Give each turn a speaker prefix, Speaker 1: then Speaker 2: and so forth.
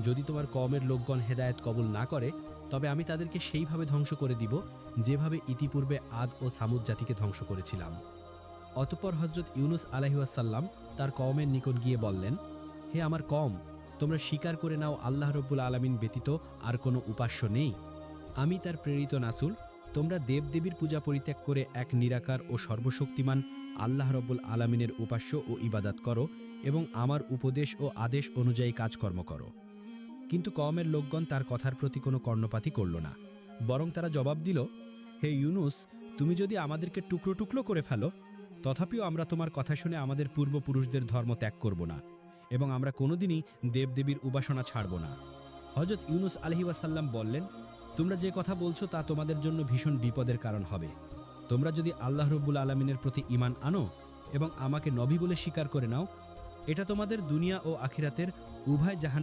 Speaker 1: যদি তোমার কওমের লোকগণ হেদায়েত কবুল না করে তবে আমি তাদেরকে সেইভাবে ধ্বংস করে দিব যেভাবে ইতিপূর্বে আদ ও সামুদ জাতিকে ধ্বংস করেছিলাম। অতঃপর হজরত ইউনুস আলাইহিওয়াসাল্লাম তার কওমের নিকট গিয়ে বললেন, হে আমার কওম, তোমরা স্বীকার করে নাও আল্লাহ রব্বুল আলামিন ব্যতীত আর কোনো উপাস্য নেই। আমি তার প্রেরিত নাসুল। তোমরা দেবদেবীর পূজা পরিত্যাগ করে এক নিরাকার ও সর্বশক্তিমান আল্লাহ রব্বুল আলামিনের উপাস্য ও ইবাদাত করো এবং আমার উপদেশ ও আদেশ অনুযায়ী কাজকর্ম করো। কিন্তু কওমের লোকগণ তার কথার প্রতি কোনো কর্ণপাতই করল না, বরং তারা জবাব দিল, হে ইউনুস, তুমি যদি আমাদেরকে টুকরো টুকরো করে ফেলো তথাপিও আমরা তোমার কথা শুনে আমাদের পূর্বপুরুষদের ধর্ম ত্যাগ করব না এবং আমরা কোনোদিনই দেবদেবীর উপাসনা ছাড়ব না। হজরত ইউনুস আলাইহিওয়াসাল্লাম বললেন, তোমরা যে কথা বলছো তা তোমাদের জন্য ভীষণ বিপদের কারণ হবে। তোমরা যদি আল্লাহ রব্বুল আলামিনের প্রতি ঈমান আনো এবং আমাকে নবী বলে স্বীকার করে নাও, এটা তোমাদের দুনিয়া ও আখিরাতের উভয় জাহান